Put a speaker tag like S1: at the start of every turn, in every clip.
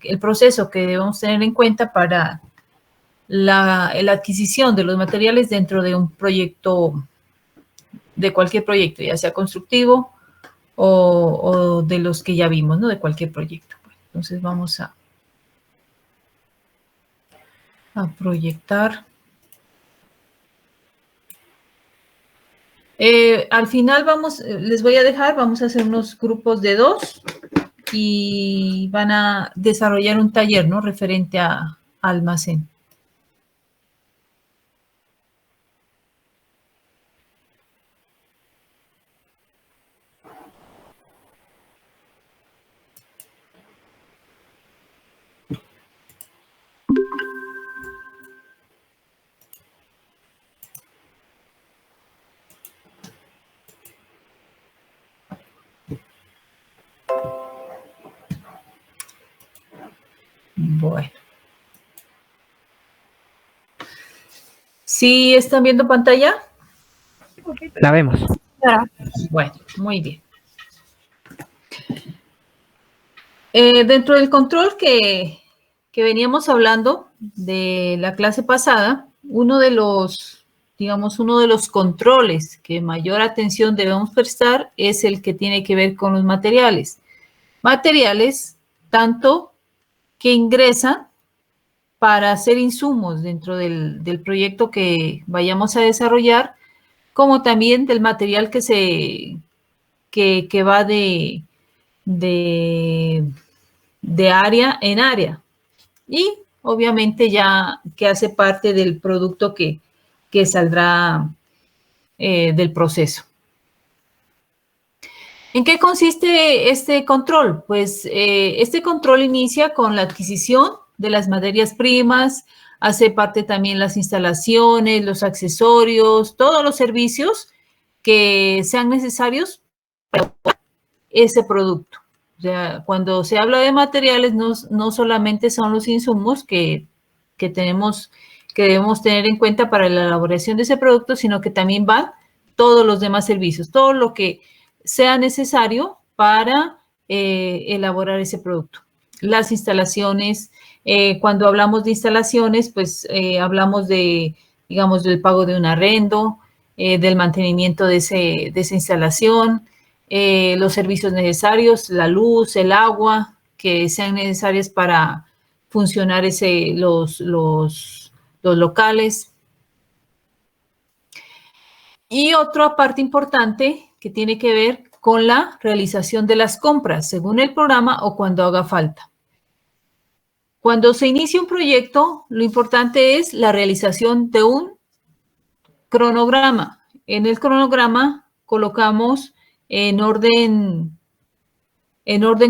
S1: el proceso que debemos tener en cuenta para la adquisición de los materiales dentro de un proyecto, de cualquier proyecto, ya sea constructivo o de los que ya vimos, ¿no? De cualquier proyecto. Entonces vamos a proyectar. Al final les voy a dejar, vamos a hacer unos grupos de 2 y van a desarrollar un taller, ¿no? Referente a almacén. Bueno. ¿Sí están viendo pantalla?
S2: La vemos.
S1: Bueno, muy bien. Dentro del control que veníamos hablando de la clase pasada, uno de los controles que mayor atención debemos prestar es el que tiene que ver con los materiales. Materiales tanto que ingresan para hacer insumos dentro del proyecto que vayamos a desarrollar, como también del material que va de área en área. Y obviamente ya que hace parte del producto que saldrá del proceso. ¿En qué consiste este control? Pues este control inicia con la adquisición de las materias primas, hace parte también las instalaciones, los accesorios, todos los servicios que sean necesarios para ese producto. O sea, cuando se habla de materiales, no solamente son los insumos que debemos tener en cuenta para la elaboración de ese producto, sino que también van todos los demás servicios, todo lo que sea necesario para elaborar ese producto. Las instalaciones, cuando hablamos de instalaciones, pues hablamos de, digamos, del pago de un arrendo, del mantenimiento de esa instalación, los servicios necesarios, la luz, el agua, que sean necesarias para funcionar los locales. Y otra parte importante que tiene que ver con la realización de las compras, según el programa o cuando haga falta. Cuando se inicia un proyecto, lo importante es la realización de un cronograma. En el cronograma colocamos en orden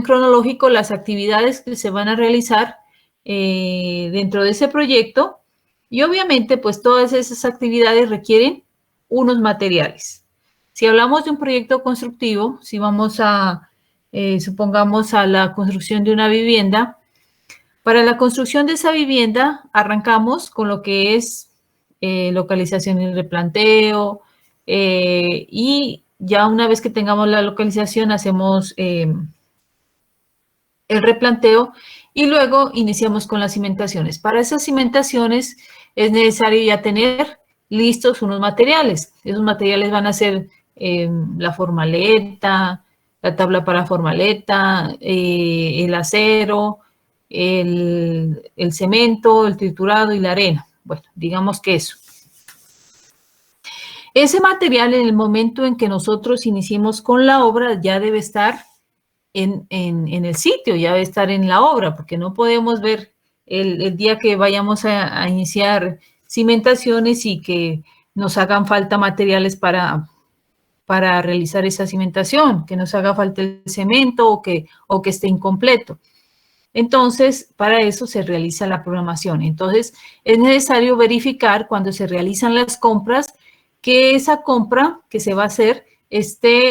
S1: cronológico las actividades que se van a realizar dentro de ese proyecto y obviamente pues todas esas actividades requieren unos materiales. Si hablamos de un proyecto constructivo, si vamos supongamos a la construcción de una vivienda, para la construcción de esa vivienda arrancamos con lo que es localización y replanteo y ya una vez que tengamos la localización hacemos el replanteo y luego iniciamos con las cimentaciones. Para esas cimentaciones es necesario ya tener listos unos materiales. Esos materiales van a ser la formaleta, la tabla para formaleta, el acero, el cemento, el triturado y la arena. Bueno, digamos que eso. Ese material en el momento en que nosotros iniciemos con la obra ya debe estar en el sitio, ya debe estar en la obra, porque no podemos ver el día que vayamos a iniciar cimentaciones y que nos hagan falta materiales para realizar esa cimentación, que nos haga falta el cemento o que esté incompleto. Entonces, para eso se realiza la programación. Entonces, es necesario verificar cuando se realizan las compras que esa compra que se va a hacer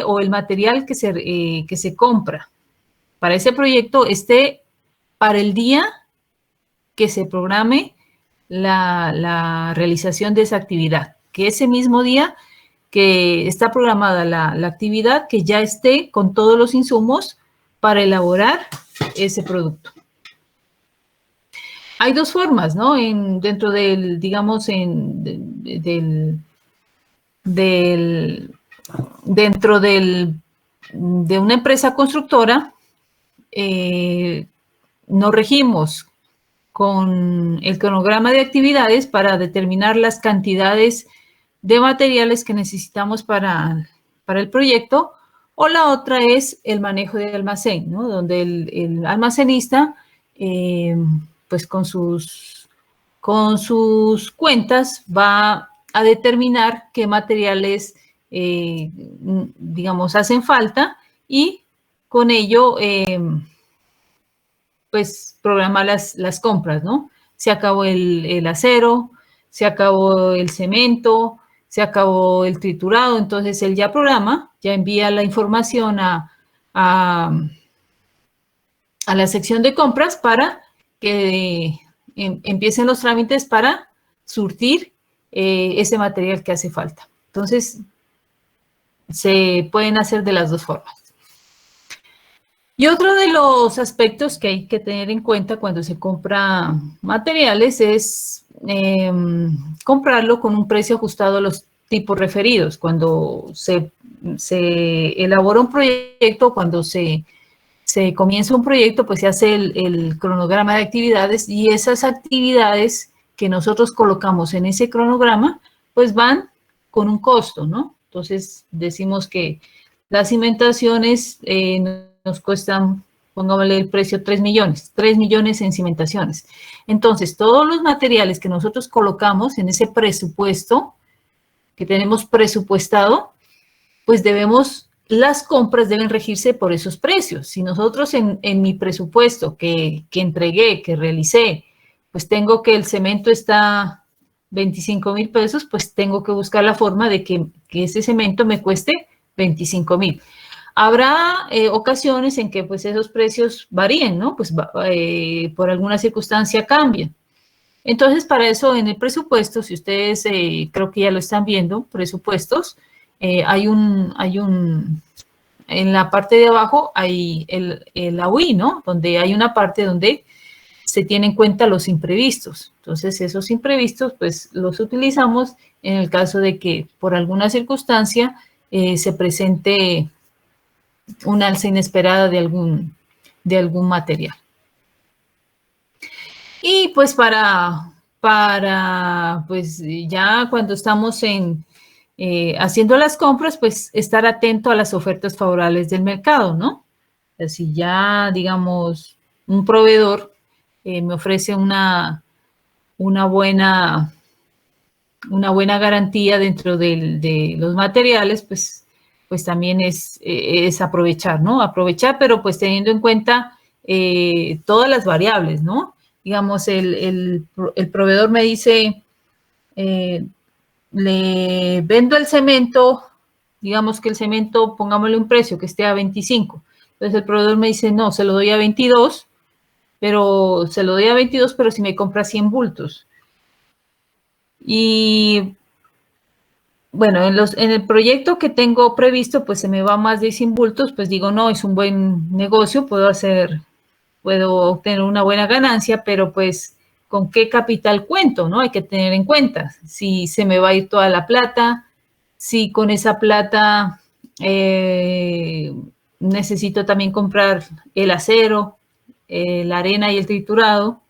S1: o el material que se compra para ese proyecto esté para el día que se programe la realización de esa actividad. Que ese mismo día que está programada la actividad, que ya esté con todos los insumos para elaborar ese producto. Hay dos formas, ¿no? Dentro del, digamos, dentro de una empresa constructora, nos regimos con el cronograma de actividades para determinar las cantidades de materiales que necesitamos para el proyecto, o la otra es el manejo de almacén, ¿no? Donde el almacenista, pues con sus cuentas va a determinar qué materiales, digamos, hacen falta y con ello, pues programar las compras, ¿no? Se acabó el acero, se acabó el cemento, se acabó el triturado, entonces él ya programa, ya envía la información a la sección de compras para que empiecen los trámites para surtir ese material que hace falta. Entonces, se pueden hacer de las dos formas. Y otro de los aspectos que hay que tener en cuenta cuando se compra materiales es comprarlo con un precio ajustado a los tipos referidos. Cuando se elabora un proyecto, cuando se comienza un proyecto, pues se hace el cronograma de actividades, y esas actividades que nosotros colocamos en ese cronograma, pues van con un costo, ¿no? Entonces decimos que las cimentaciones nos cuestan, pongámosle el precio, 3 millones en cimentaciones. Entonces, todos los materiales que nosotros colocamos en ese presupuesto que tenemos presupuestado, pues las compras deben regirse por esos precios. Si nosotros en mi presupuesto que entregué, que realicé, pues tengo que el cemento está 25,000 pesos, pues tengo que buscar la forma de que ese cemento me cueste 25,000. Habrá ocasiones en que pues esos precios varíen, ¿no? Pues por alguna circunstancia cambian. Entonces, para eso en el presupuesto, si ustedes creo que ya lo están viendo, presupuestos, en la parte de abajo hay el AUI, ¿no? Donde hay una parte donde se tienen en cuenta los imprevistos. Entonces, esos imprevistos, pues, los utilizamos en el caso de que por alguna circunstancia se presente una alza inesperada de algún material. Y pues pues ya cuando estamos haciendo las compras, pues estar atento a las ofertas favorables del mercado, ¿no? Si ya, digamos, un proveedor me ofrece una buena garantía dentro de los materiales, pues también es aprovechar, ¿no? Aprovechar, pero pues teniendo en cuenta todas las variables, ¿no? Digamos, el proveedor me dice, le vendo el cemento, digamos que el cemento, pongámosle un precio que esté a 25. Entonces el proveedor me dice, no, se lo doy a 22, pero se lo doy a 22, pero si me compra 100 bultos. Y bueno, en el proyecto que tengo previsto, pues se me va más de 100 bultos, pues digo, no, es un buen negocio, puedo obtener una buena ganancia, pero pues, ¿con qué capital cuento, no? Hay que tener en cuenta si se me va a ir toda la plata, si con esa plata necesito también comprar el acero, la arena y el triturado.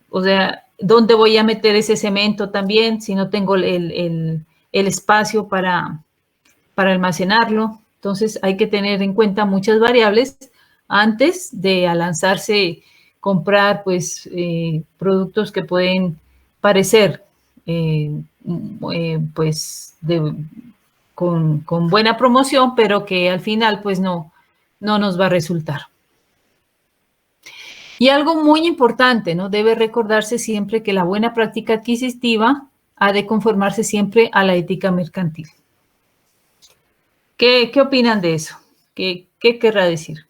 S1: O sea, ¿dónde voy a meter ese cemento también si no tengo el espacio para almacenarlo? Entonces hay que tener en cuenta muchas variables antes de lanzarse, comprar pues productos que pueden parecer pues con buena promoción, pero que al final pues no nos va a resultar. Y algo muy importante, ¿no? Debe recordarse siempre que la buena práctica adquisitiva ha de conformarse siempre a la ética mercantil. ¿Qué opinan de eso? ¿Qué querrá decir?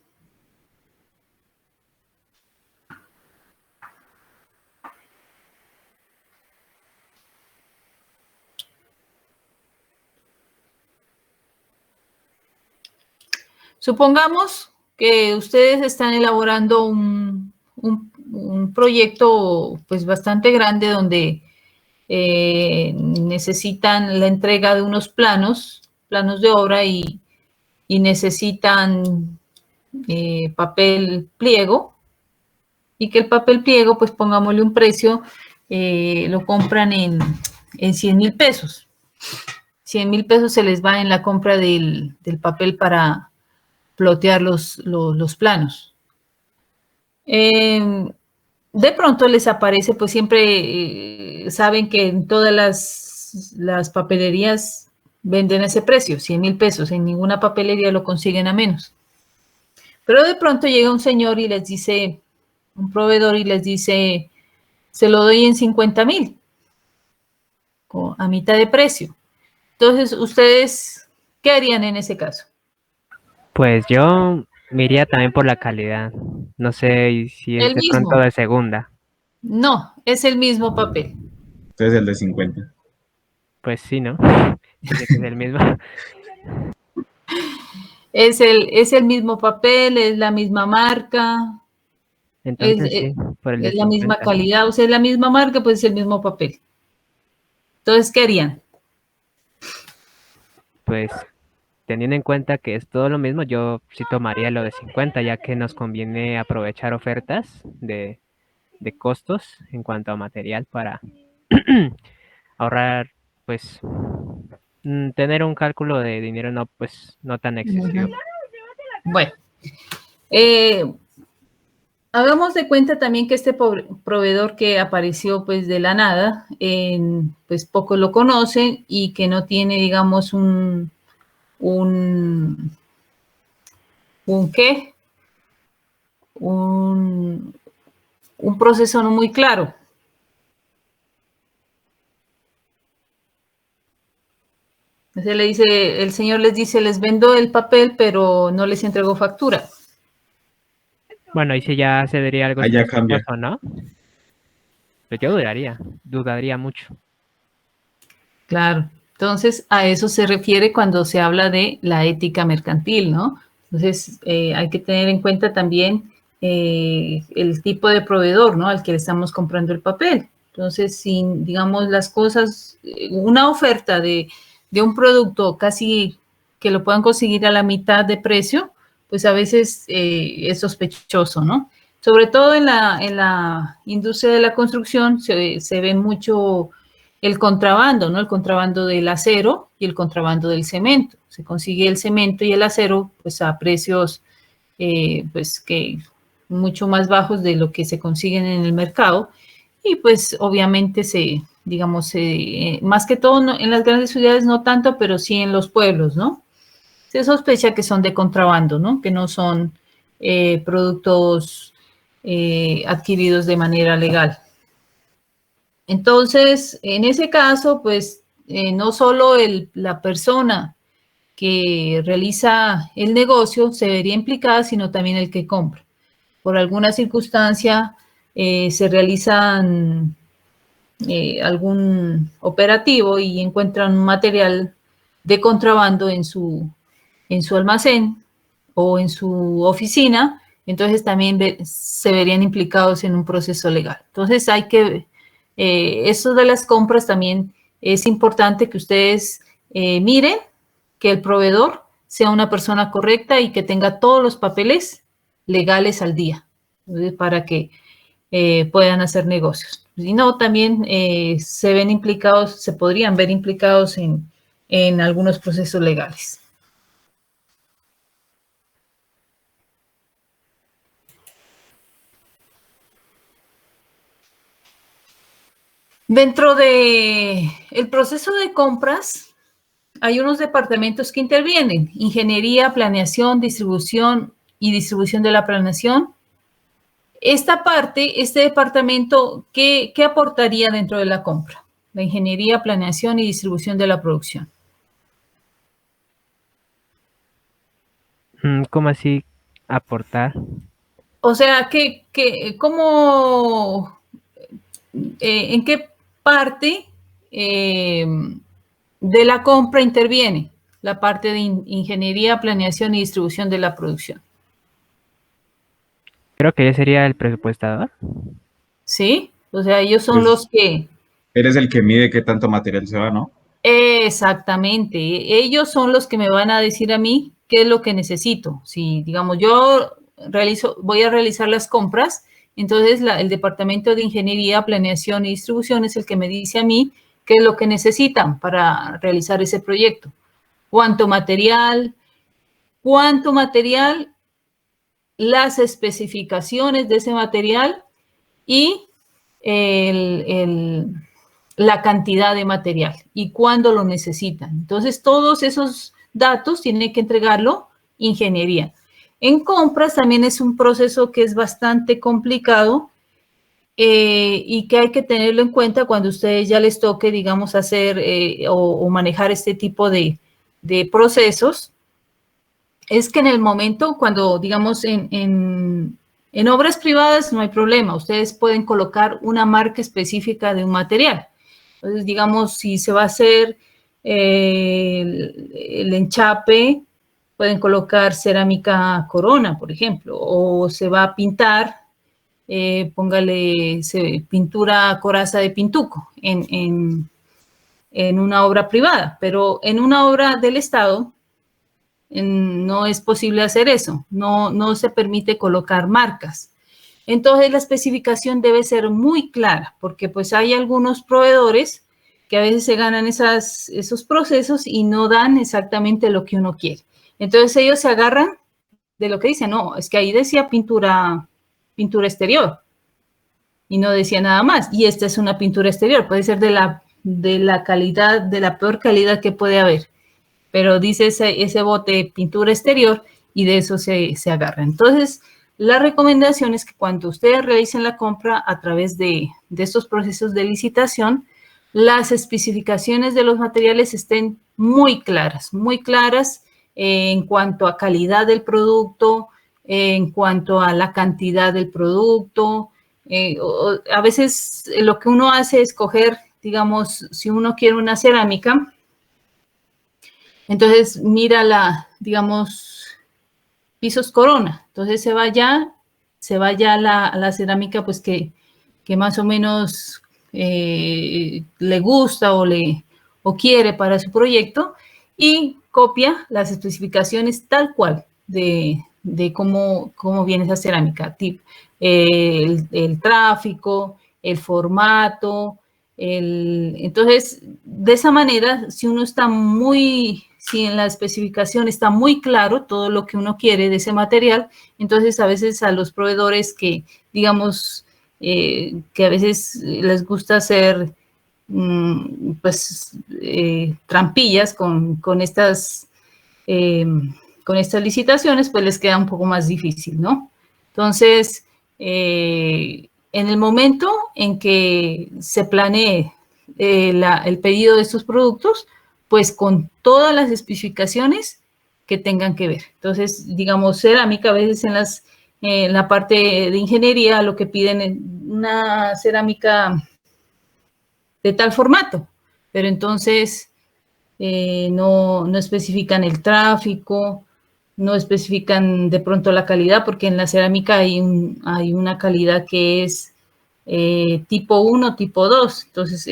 S1: Supongamos que ustedes están elaborando un proyecto pues bastante grande donde necesitan la entrega de unos planos de obra y necesitan papel pliego, y que el papel pliego, pues pongámosle un precio, lo compran en 100,000 pesos. 100,000 pesos se les va en la compra del papel para plotear los planos. De pronto les aparece, pues siempre saben que en todas las papelerías venden ese precio, 100,000 pesos. En ninguna papelería lo consiguen a menos. Pero de pronto llega un señor y les dice, un proveedor, y les dice, se lo doy en 50,000, a mitad de precio. Entonces, ¿ustedes qué harían en ese caso?
S2: Pues yo me iría también por la calidad. No sé si es
S1: El
S2: de pronto
S1: mismo.
S2: de segunda.
S1: No, es el mismo papel.
S3: Entonces el de 50.
S2: Pues sí, ¿no? Tiene que ser el mismo.
S1: Es el mismo papel, es la misma marca,
S2: Entonces sí, por el de
S1: es la misma
S2: 50.
S1: calidad, o sea, es la misma marca, pues es el mismo papel. Entonces, ¿qué harían?
S2: Pues teniendo en cuenta que es todo lo mismo, yo sí tomaría lo de 50, ya que nos conviene aprovechar ofertas de costos en cuanto a material para ahorrar, pues, tener un cálculo de dinero no, pues, no tan excesivo.
S1: Bueno, hagamos de cuenta también que este proveedor que apareció pues de la nada, pues pocos lo conocen y que no tiene, digamos, un ¿qué? Un proceso no muy claro. Entonces le dice, el señor les dice, les vendo el papel, pero no les entregó factura.
S2: Bueno, y si ya se vería algo
S3: Ahí ya cambia.
S2: sospechoso, ¿no? Pues yo dudaría mucho.
S1: Claro. Entonces, a eso se refiere cuando se habla de la ética mercantil, ¿no? Entonces, hay que tener en cuenta también el tipo de proveedor, ¿no? Al que le estamos comprando el papel. Entonces, si, digamos, las cosas, una oferta de un producto casi que lo puedan conseguir a la mitad de precio, pues a veces es sospechoso, ¿no? Sobre todo en la industria de la construcción se ve mucho el contrabando, ¿no? El contrabando del acero y el contrabando del cemento. Se consigue el cemento y el acero pues a precios pues que mucho más bajos de lo que se consiguen en el mercado, y pues obviamente digamos, más que todo en las grandes ciudades no tanto, pero sí en los pueblos, ¿no? Se sospecha que son de contrabando, ¿no? Que no son productos adquiridos de manera legal. Entonces, en ese caso, pues no solo la persona que realiza el negocio se vería implicada, sino también el que compra. Por alguna circunstancia se realizan algún operativo y encuentran un material de contrabando en su almacén o en su oficina, entonces también se verían implicados en un proceso legal. Entonces hay que, eso de las compras también es importante que ustedes miren que el proveedor sea una persona correcta y que tenga todos los papeles legales al día, para que puedan hacer negocios. Si no, también se ven implicados, se podrían ver implicados en algunos procesos legales. Dentro de el proceso de compras, hay unos departamentos que intervienen: ingeniería, planeación, distribución y distribución de la planeación. Esta parte, este departamento, ¿qué aportaría dentro de la compra? La ingeniería, planeación y distribución de la producción.
S2: ¿Cómo así aportar?
S1: O sea, ¿cómo, en qué parte de la compra interviene la parte de ingeniería, planeación y distribución de la producción?
S2: Creo que ella sería el presupuestador.
S1: ¿sí? O sea, ellos son
S3: Pues
S1: los que,
S3: eres el que mide qué tanto material se va, ¿no?
S1: exactamente, ellos son los que me van a decir a mí qué es lo que necesito. Si, digamos, yo voy a realizar las compras, entonces el Departamento de Ingeniería, Planeación y Distribución es el que me dice a mí qué es lo que necesitan para realizar ese proyecto. Cuánto material, las especificaciones de ese material y el, el, la cantidad de material y cuándo lo necesitan. Entonces, todos esos datos tiene que entregarlo ingeniería. En compras también es un proceso que es bastante complicado y que hay que tenerlo en cuenta cuando a ustedes ya les toque, digamos, hacer o manejar este tipo de procesos. Es que en el momento, cuando, digamos, en obras privadas no hay problema, ustedes pueden colocar una marca específica de un material. Entonces, digamos, si se va a hacer el enchape, pueden colocar cerámica Corona, por ejemplo, o se va a pintar, póngale pintura coraza de Pintuco en una obra privada, pero en una obra del Estado no es posible hacer eso, no se permite colocar marcas. Entonces la especificación debe ser muy clara, porque pues hay algunos proveedores que a veces se ganan esos procesos y no dan exactamente lo que uno quiere. Entonces ellos se agarran de lo que dicen, no, es que ahí decía pintura exterior y no decía nada más. Y esta es una pintura exterior, puede ser de la calidad, de la peor calidad que puede haber, pero dice ese bote pintura exterior y de eso se agarra. Entonces, la recomendación es que cuando ustedes realicen la compra a través de estos procesos de licitación, las especificaciones de los materiales estén muy claras en cuanto a calidad del producto, en cuanto a la cantidad del producto. A veces lo que uno hace es coger, digamos, si uno quiere una cerámica, entonces mira digamos, pisos Corona. Entonces se va ya la cerámica pues que más o menos le gusta o quiere para su proyecto y copia las especificaciones tal cual de cómo viene esa cerámica, tipo, el tráfico, el formato, entonces, de esa manera, si en la especificación está muy claro todo lo que uno quiere de ese material, entonces a veces a los proveedores que, digamos, que a veces les gusta hacer, pues, trampillas eh, con estas licitaciones, pues les queda un poco más difícil, ¿no? Entonces, en el momento en que se planee el pedido de estos productos, pues con todas las especificaciones que tengan que ver. Entonces, digamos, cerámica, a veces en la parte de ingeniería lo que piden es una cerámica de tal formato, pero entonces no especifican el tráfico, no especifican de pronto la calidad, porque en la cerámica hay una calidad que es tipo 1, tipo 2, entonces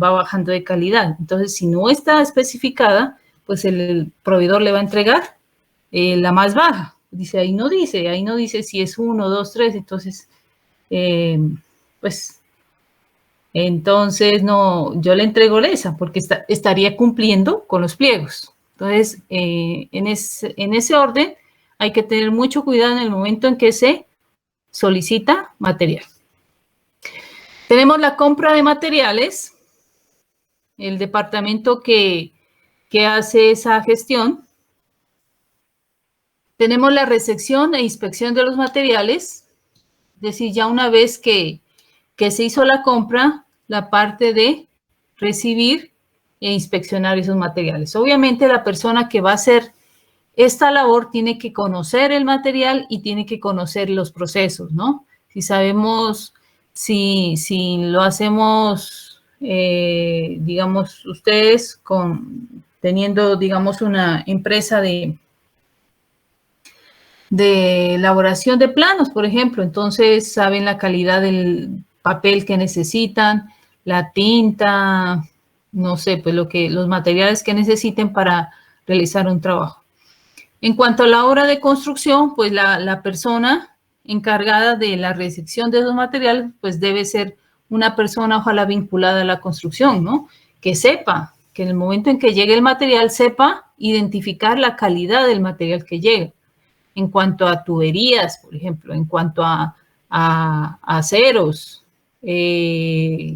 S1: va bajando de calidad. Entonces, si no está especificada, pues el proveedor le va a entregar la más baja. Ahí no dice si es 1, 2, 3, entonces, pues, entonces no, yo le entrego esa porque estaría cumpliendo con los pliegos. Entonces, en ese orden hay que tener mucho cuidado en el momento en que se solicita material. Tenemos la compra de materiales, el departamento que hace esa gestión. Tenemos la recepción e inspección de los materiales, es decir, ya una vez que se hizo la compra, la parte de recibir e inspeccionar esos materiales. Obviamente la persona que va a hacer esta labor tiene que conocer el material y tiene que conocer los procesos, ¿no? Si sabemos, si lo hacemos, digamos, ustedes teniendo, digamos, una empresa de elaboración de planos, por ejemplo. Entonces, saben la calidad del papel que necesitan, la tinta, no sé, pues los materiales que necesiten para realizar un trabajo. En cuanto a la obra de construcción, pues la persona encargada de la recepción de esos materiales, pues debe ser una persona ojalá vinculada a la construcción, ¿no? Que sepa, que en el momento en que llegue el material, sepa identificar la calidad del material que llegue. En cuanto a tuberías, por ejemplo, en cuanto a aceros,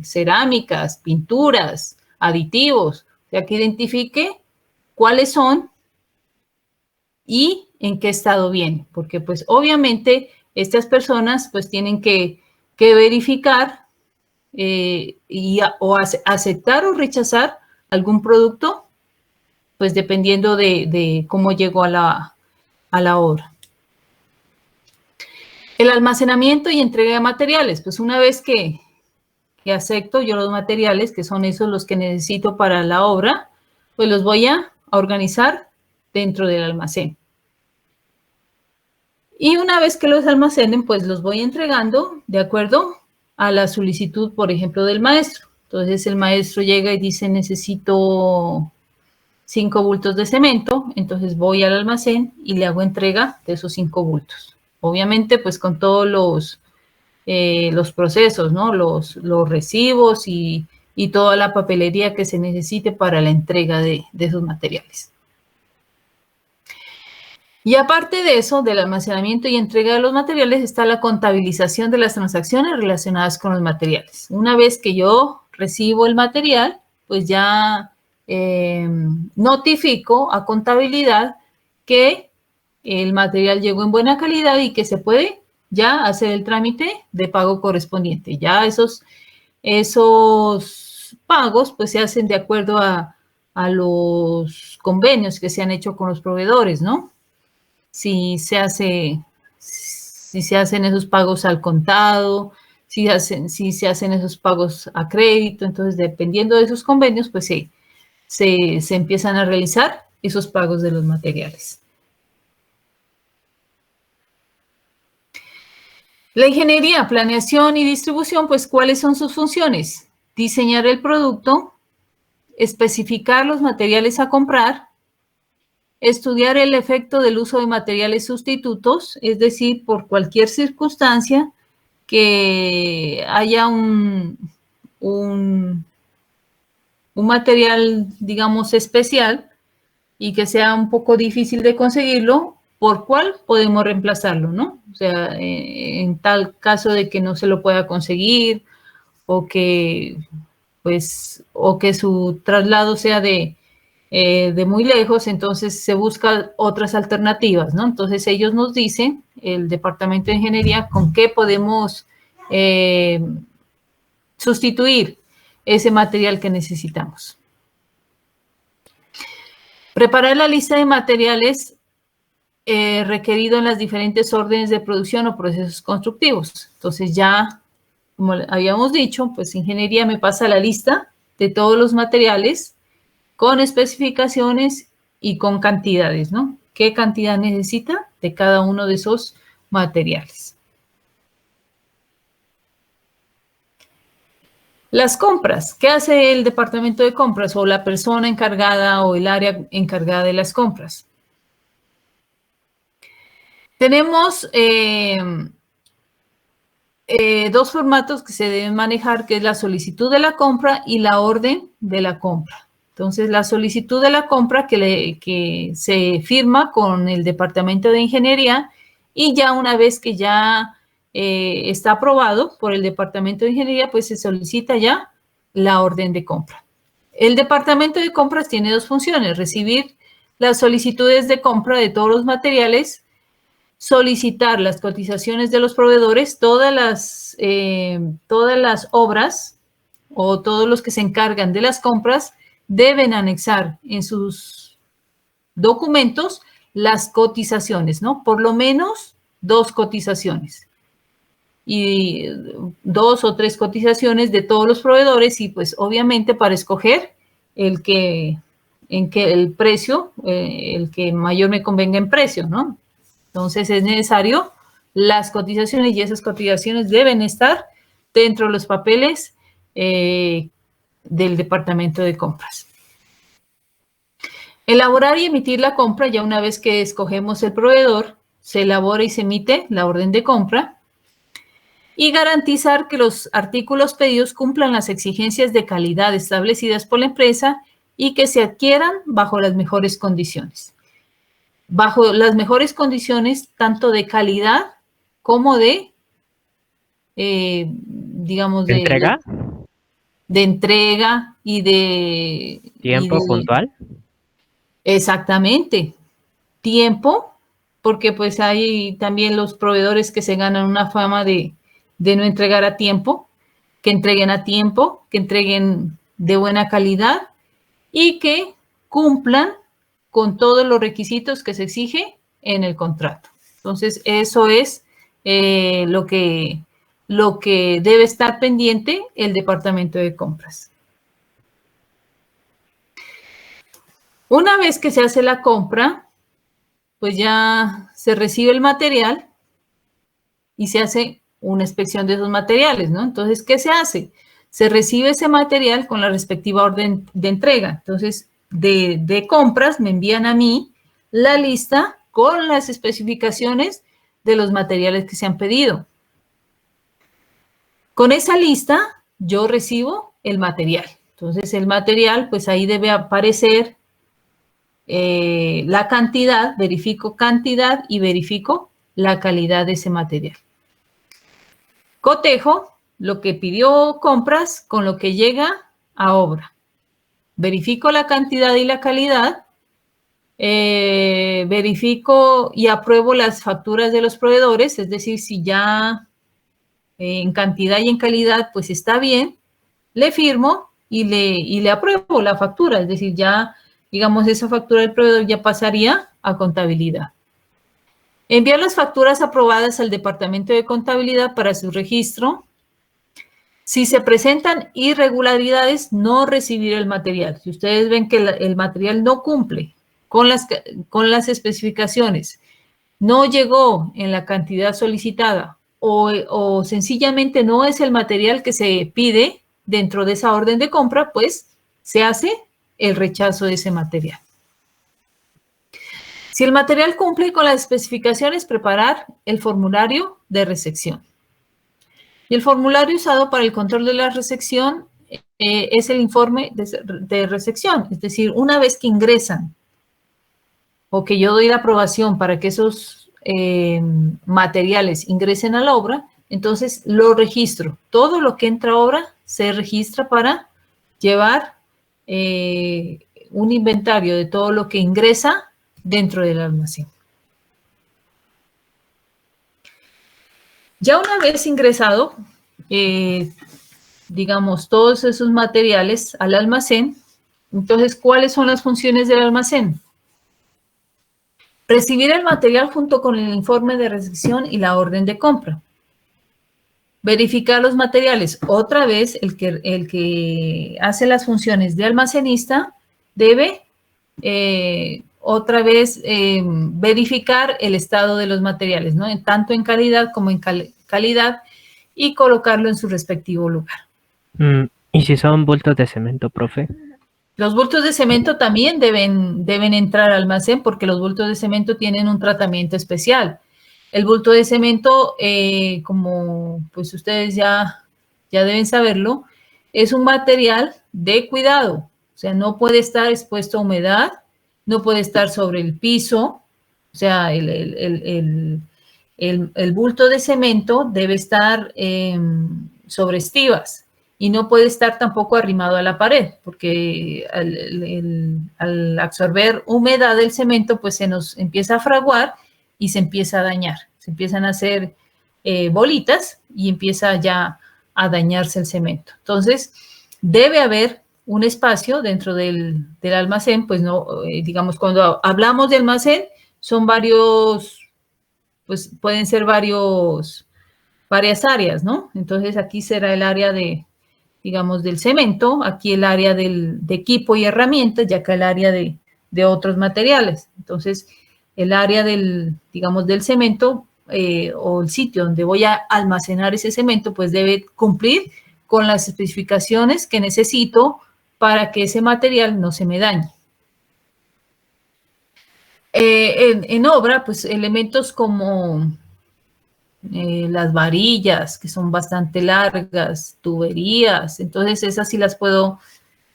S1: cerámicas, pinturas, aditivos, o sea, que identifique cuáles son y en qué estado viene, porque pues obviamente estas personas pues tienen que verificar o aceptar o rechazar algún producto, pues dependiendo de cómo llegó a la obra. El almacenamiento y entrega de materiales, pues una vez que acepto yo los materiales, que son esos los que necesito para la obra, pues los voy a organizar dentro del almacén. Y una vez que los almacenen, pues los voy entregando de acuerdo a la solicitud, por ejemplo, del maestro. Entonces el maestro llega y dice, necesito 5 bultos de cemento, entonces voy al almacén y le hago entrega de esos 5 bultos. Obviamente, pues con todos los procesos, ¿no? Los recibos y toda la papelería que se necesite para la entrega de esos materiales. Y aparte de eso, del almacenamiento y entrega de los materiales, está la contabilización de las transacciones relacionadas con los materiales. Una vez que yo recibo el material, pues ya notifico a contabilidad que el material llegó en buena calidad y que se puede ya hacer el trámite de pago correspondiente. Ya esos pagos pues se hacen de acuerdo a los convenios que se han hecho con los proveedores, ¿no? Si se hacen esos pagos al contado, si se hacen esos pagos a crédito. Entonces, dependiendo de esos convenios, pues se empiezan a realizar esos pagos de los materiales. La ingeniería, planeación y distribución, pues, ¿cuáles son sus funciones? Diseñar el producto, especificar los materiales a comprar, estudiar el efecto del uso de materiales sustitutos, es decir, por cualquier circunstancia que haya un material, digamos, especial y que sea un poco difícil de conseguirlo, ¿por cuál podemos reemplazarlo, no? O sea, en tal caso de que no se lo pueda conseguir o que su traslado sea de muy lejos, entonces se buscan otras alternativas, ¿no? Entonces ellos nos dicen, el Departamento de Ingeniería, con qué podemos sustituir ese material que necesitamos. Preparar la lista de materiales requerido en las diferentes órdenes de producción o procesos constructivos. Entonces ya, como habíamos dicho, pues ingeniería me pasa la lista de todos los materiales con especificaciones y con cantidades, ¿no? ¿Qué cantidad necesita de cada uno de esos materiales? Las compras. ¿Qué hace el departamento de compras o la persona encargada o el área encargada de las compras? Tenemos dos formatos que se deben manejar, que es la solicitud de la compra y la orden de la compra. Entonces, la solicitud de la compra que se firma con el Departamento de Ingeniería y ya una vez que ya está aprobado por el Departamento de Ingeniería, pues se solicita ya la orden de compra. El Departamento de Compras tiene dos funciones: recibir las solicitudes de compra de todos los materiales, solicitar las cotizaciones de los proveedores, todas las obras o todos los que se encargan de las compras deben anexar en sus documentos las cotizaciones, ¿no? Por lo menos 2 cotizaciones y 2 o 3 cotizaciones de todos los proveedores y pues obviamente para escoger el que mayor me convenga en precio, ¿no? Entonces es necesario las cotizaciones, y esas cotizaciones deben estar dentro de los papeles del departamento de compras. Elaborar y emitir la compra. Ya una vez que escogemos el proveedor, se elabora y se emite la orden de compra. Y garantizar que los artículos pedidos cumplan las exigencias de calidad establecidas por la empresa y que se adquieran bajo las mejores condiciones. Bajo las mejores condiciones tanto de calidad como de, digamos,
S2: ¿De entrega?
S1: De entrega y de...
S2: ¿Tiempo puntual?
S1: Exactamente. Tiempo, porque pues hay también los proveedores que se ganan una fama de no entregar a tiempo, que entreguen a tiempo, que entreguen de buena calidad y que cumplan con todos los requisitos que se exige en el contrato. Entonces, eso es lo que debe estar pendiente el departamento de compras. Una vez que se hace la compra, pues ya se recibe el material y se hace una inspección de esos materiales, ¿no? Entonces, ¿qué se hace? Se recibe ese material con la respectiva orden de entrega. Entonces, de compras me envían a mí la lista con las especificaciones de los materiales que se han pedido. Con esa lista, yo recibo el material. Entonces, el material, pues ahí debe aparecer la cantidad, verifico cantidad y verifico la calidad de ese material. Cotejo lo que pidió compras con lo que llega a obra. Verifico la cantidad y la calidad. Verifico y apruebo las facturas de los proveedores, es decir, si ya en cantidad y en calidad pues está bien, le firmo y le apruebo la factura, es decir, ya digamos esa factura del proveedor ya pasaría a contabilidad. Enviar las facturas aprobadas al departamento de contabilidad para su registro. Si se presentan irregularidades, no recibir el material. Si ustedes ven que el material no cumple con las especificaciones, no llegó en la cantidad solicitada o sencillamente no es el material que se pide dentro de esa orden de compra, pues se hace el rechazo de ese material. Si el material cumple con las especificaciones, preparar el formulario de recepción. Y el formulario usado para el control de la recepción es el informe de recepción. Es decir, una vez que ingresan o que yo doy la aprobación para que esos materiales ingresen a la obra, entonces lo registro. Todo lo que entra a obra se registra para llevar un inventario de todo lo que ingresa dentro del almacén. Ya una vez ingresado, digamos, todos esos materiales al almacén, entonces, ¿cuáles son las funciones del almacén? Recibir el material junto con el informe de recepción y la orden de compra. Verificar los materiales. Otra vez, el que hace las funciones de almacenista debe otra vez verificar el estado de los materiales, ¿no? Tanto en calidad como en calidad y colocarlo en su respectivo lugar.
S2: ¿Y si son bultos de cemento, profe?
S1: Los bultos de cemento también deben entrar al almacén porque los bultos de cemento tienen un tratamiento especial. El bulto de cemento, como pues ustedes ya deben saberlo, es un material de cuidado. O sea, no puede estar expuesto a humedad, no puede estar sobre el piso. O sea, el bulto de cemento debe estar sobre estivas. Y no puede estar tampoco arrimado a la pared, porque al absorber humedad del cemento, pues se nos empieza a fraguar y se empieza a dañar. Se empiezan a hacer bolitas y empieza ya a dañarse el cemento. Entonces, debe haber un espacio dentro del almacén, pues no, digamos, cuando hablamos de almacén, son varios, pues pueden ser varias áreas, ¿no? Entonces, aquí será el área digamos, del cemento, aquí el área de equipo y herramientas, y acá el área de otros materiales. Entonces, el área del, digamos, del cemento o el sitio donde voy a almacenar ese cemento, pues debe cumplir con las especificaciones que necesito para que ese material no se me dañe. En obra, pues elementos como las varillas, que son bastante largas, tuberías, entonces esas sí las puedo,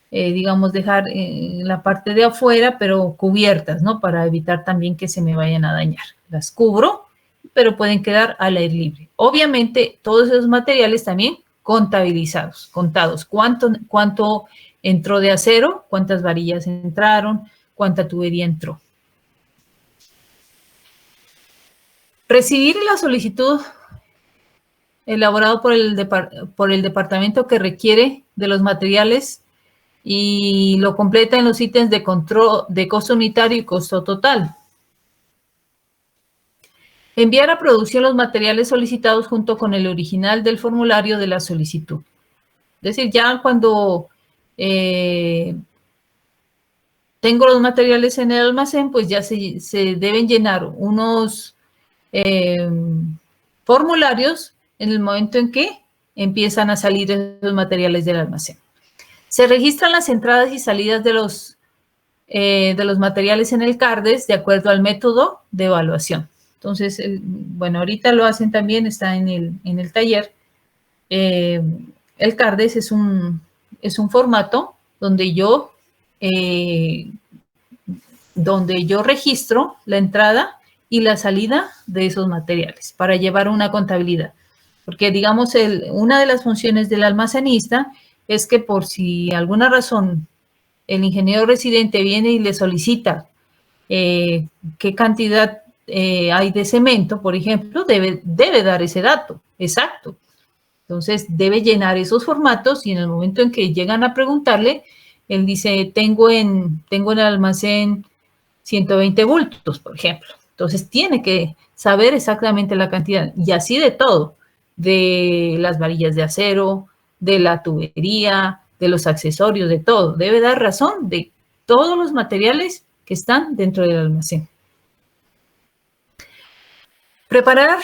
S1: digamos, dejar en la parte de afuera, pero cubiertas, ¿no? Para evitar también que se me vayan a dañar. Las cubro, pero pueden quedar al aire libre. Obviamente, todos esos materiales también contabilizados, contados. ¿Cuánto entró de acero? ¿Cuántas varillas entraron? ¿Cuánta tubería entró? Recibir la solicitud elaborado por el departamento que requiere de los materiales y lo completa en los ítems de control de costo unitario y costo total. Enviar a producción los materiales solicitados junto con el original del formulario de la solicitud. Es decir, ya cuando tengo los materiales en el almacén, pues ya se deben llenar unos formularios en el momento en que empiezan a salir esos materiales del almacén. Se registran las entradas y salidas de los materiales en el CARDES de acuerdo al método de evaluación. Entonces, bueno, ahorita lo hacen también, está en el taller. El CARDES es un formato donde yo registro la entrada y la salida de esos materiales para llevar una contabilidad. Porque, digamos, una de las funciones del almacenista es que por si alguna razón el ingeniero residente viene y le solicita qué cantidad hay de cemento, por ejemplo, debe dar ese dato exacto. Entonces, debe llenar esos formatos y en el momento en que llegan a preguntarle, él dice, tengo en el almacén 120 bultos, por ejemplo. Entonces, tiene que saber exactamente la cantidad y así de todo, de las varillas de acero, de la tubería, de los accesorios, de todo. Debe dar razón de todos los materiales que están dentro del almacén. Preparar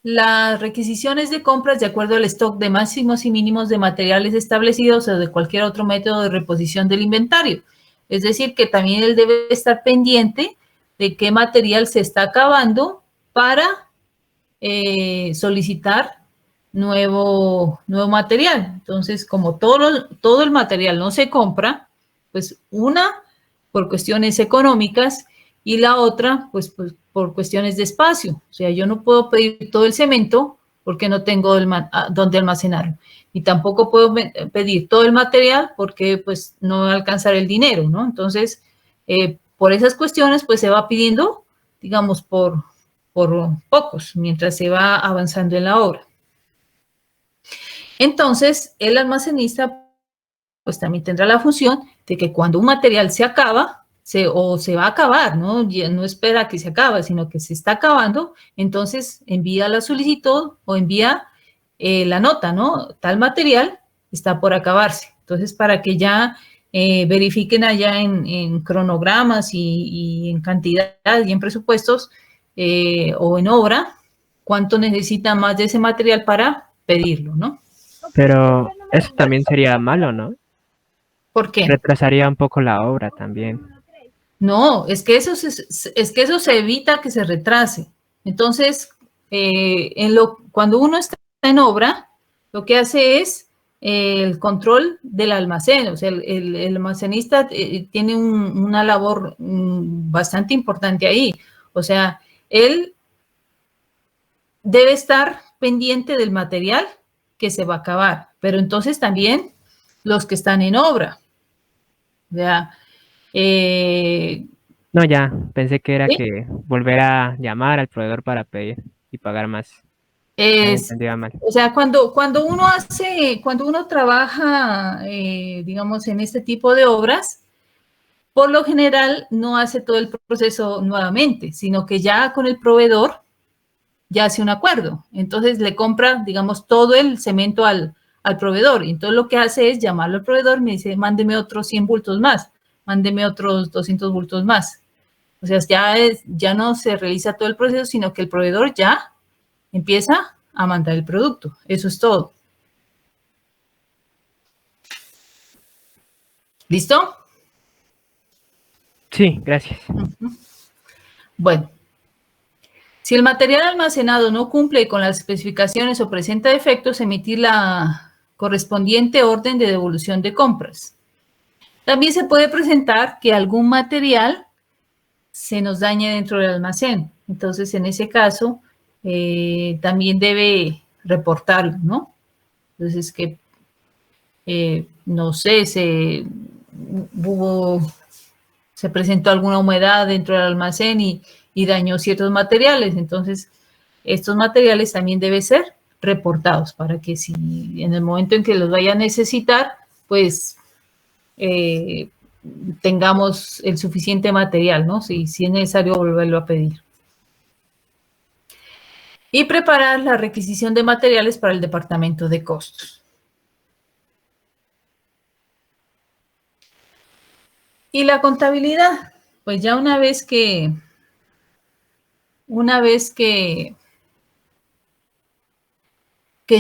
S1: las requisiciones de compras de acuerdo al stock de máximos y mínimos de materiales establecidos o de cualquier otro método de reposición del inventario. Es decir, que también él debe estar pendiente de qué material se está acabando para solicitar nuevo material. Entonces, como todo el material no se compra, pues una por cuestiones económicas y la otra, pues por cuestiones de espacio. O sea, yo no puedo pedir todo el cemento porque no tengo dónde almacenarlo. Y tampoco puedo pedir todo el material porque pues no va a alcanzar el dinero, ¿no? Entonces, por esas cuestiones, pues se va pidiendo, digamos, por pocos, mientras se va avanzando en la obra. Entonces, el almacenista, pues también tendrá la función de que cuando un material se acaba, o se va a acabar, ¿no? Ya no espera que se acabe, sino que se está acabando, entonces envía la solicitud o envía la nota, ¿no? Tal material está por acabarse. Entonces, para que ya verifiquen allá en cronogramas y en cantidad y en presupuestos o en obra, cuánto necesita más de ese material para pedirlo, ¿no?
S2: Pero eso también sería malo, ¿no?
S1: ¿Por qué?
S2: Retrasaría un poco la obra también.
S1: No, es que eso se evita que se retrase. Entonces, cuando uno está en obra, lo que hace es el control del almacén. O sea, el almacenista tiene una labor bastante importante ahí. O sea, él debe estar pendiente del material que se va a acabar, pero entonces también los que están en obra. O sea,
S2: no, ya, pensé que era
S1: ¿sí?
S2: que volver a llamar al proveedor para pedir y pagar más. Entendía mal.
S1: O sea, cuando uno trabaja, digamos, en este tipo de obras, por lo general no hace todo el proceso nuevamente, sino que ya con el proveedor ya hace un acuerdo. Entonces le compra, digamos, todo el cemento al proveedor. Y entonces lo que hace es llamarlo al proveedor y me dice, mándeme otros 100 bultos más, mándeme otros 200 bultos más. O sea, ya no se realiza todo el proceso, sino que el proveedor ya empieza a mandar el producto. Eso es todo. ¿Listo?
S2: Sí, gracias.
S1: Bueno, si el material almacenado no cumple con las especificaciones o presenta defectos, emitir la correspondiente orden de devolución de compras. También se puede presentar que algún material se nos dañe dentro del almacén. Entonces, en ese caso, también debe reportarlo, ¿no? Entonces, que, no sé, se presentó alguna humedad dentro del almacén y dañó ciertos materiales. Entonces, estos materiales también deben ser reportados para que si en el momento en que los vaya a necesitar, pues tengamos el suficiente material, ¿no? Si es necesario volverlo a pedir. Y preparar la requisición de materiales para el departamento de costos. Y la contabilidad, pues ya una vez que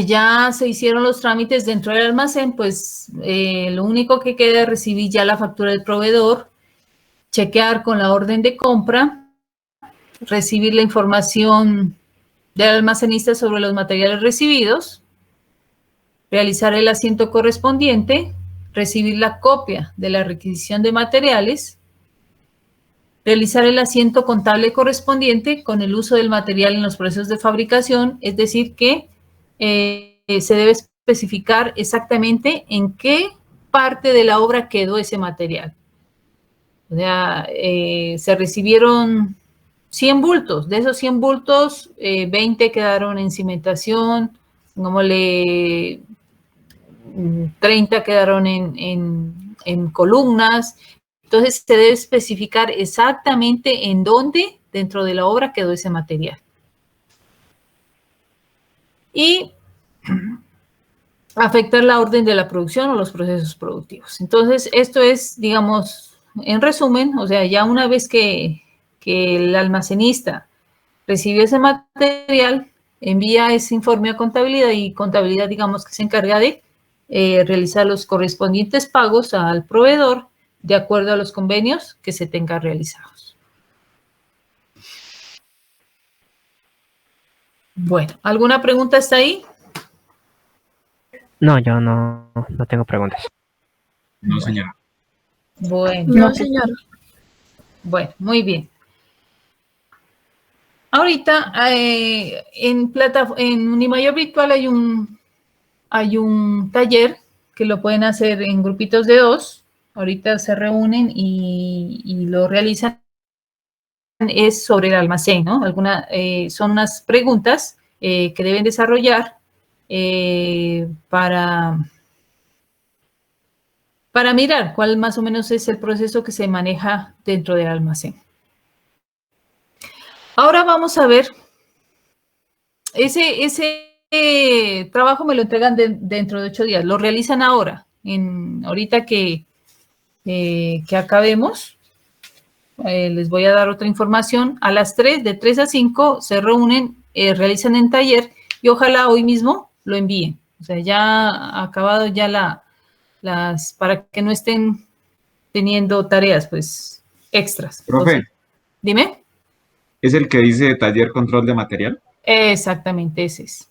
S1: ya se hicieron los trámites dentro del almacén, pues lo único que queda es recibir ya la factura del proveedor, chequear con la orden de compra, recibir la información del almacenista sobre los materiales recibidos, realizar el asiento correspondiente, recibir la copia de la requisición de materiales, realizar el asiento contable correspondiente con el uso del material en los procesos de fabricación, es decir, que se debe especificar exactamente en qué parte de la obra quedó ese material. O sea, se recibieron 100 bultos, de esos 100 bultos, 20 quedaron en cimentación, pongámosle 30 quedaron en columnas. Entonces, se debe especificar exactamente en dónde dentro de la obra quedó ese material. Y afectar la orden de la producción o los procesos productivos. Entonces, esto es, digamos, en resumen, o sea, ya una vez que el almacenista recibió ese material, envía ese informe a contabilidad y contabilidad, digamos, que se encarga de realizar los correspondientes pagos al proveedor de acuerdo a los convenios que se tengan realizados. Bueno, ¿alguna pregunta hasta ahí?
S2: No, yo no tengo preguntas.
S3: No, señora.
S1: Bueno.
S4: No, señor.
S1: Bueno, muy bien. Ahorita en Unimayor Virtual hay un taller que lo pueden hacer en grupitos de 2. Ahorita se reúnen y lo realizan. Es sobre el almacén, ¿no? Son unas preguntas que deben desarrollar para mirar cuál más o menos es el proceso que se maneja dentro del almacén. Ahora vamos a ver, ese trabajo me lo entregan dentro de 8 días, lo realizan ahora, ahorita que acabemos, les voy a dar otra información, a las 3, de 3 a 5 se reúnen, realizan en taller y ojalá hoy mismo lo envíen, o sea, ya acabado ya para que no estén teniendo tareas, pues, extras.
S3: Profe,
S1: Entonces, dime.
S3: ¿es el que dice taller control de material?
S1: Exactamente, ese es.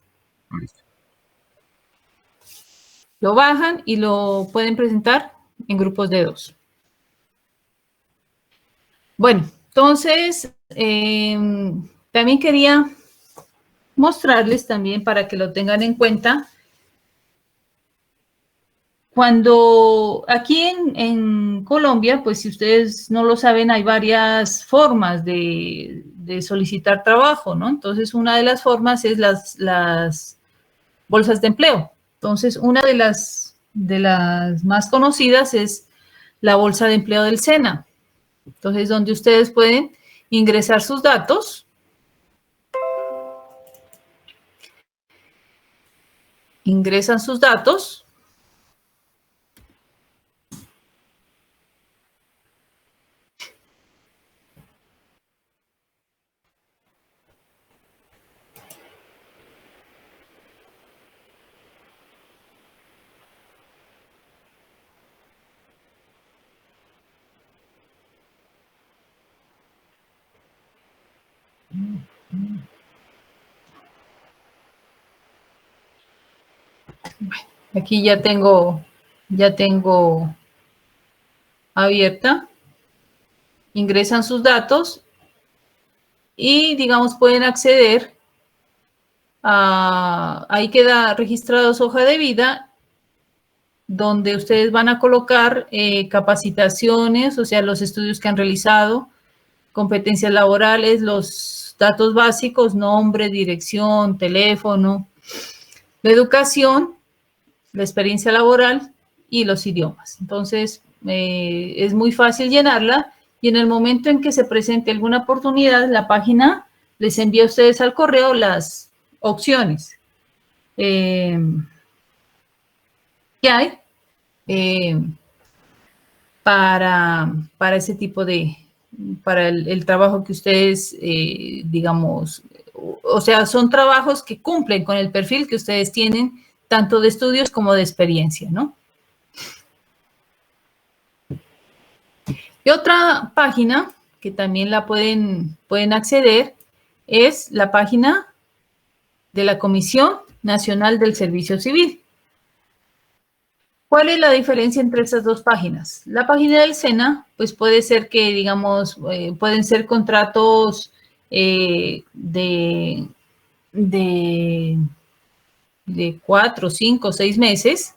S1: Lo bajan y lo pueden presentar en grupos de 2. Bueno, entonces, también quería mostrarles también para que lo tengan en cuenta. Cuando aquí en Colombia, pues si ustedes no lo saben, hay varias formas de solicitar trabajo, ¿no? Entonces, una de las formas es las bolsas de empleo. Entonces, una de las más conocidas es la bolsa de empleo del SENA. Entonces, donde ustedes pueden ingresar sus datos. Ingresan sus datos. Aquí ya tengo abierta. Ingresan sus datos y, digamos, pueden acceder a, ahí queda registrado su hoja de vida, donde ustedes van a colocar capacitaciones, o sea, los estudios que han realizado, competencias laborales, los datos básicos, nombre, dirección, teléfono, la educación, la experiencia laboral y los idiomas. Entonces, es muy fácil llenarla y en el momento en que se presente alguna oportunidad, la página les envía a ustedes al correo las opciones que hay para ese tipo de, para el trabajo que ustedes, digamos, o sea, son trabajos que cumplen con el perfil que ustedes tienen, tanto de estudios como de experiencia, ¿no? Y otra página que también la pueden acceder es la página de la Comisión Nacional del Servicio Civil. ¿Cuál es la diferencia entre estas dos páginas? La página del SENA, pues puede ser que, digamos, pueden ser contratos de 4, 5, 6 meses.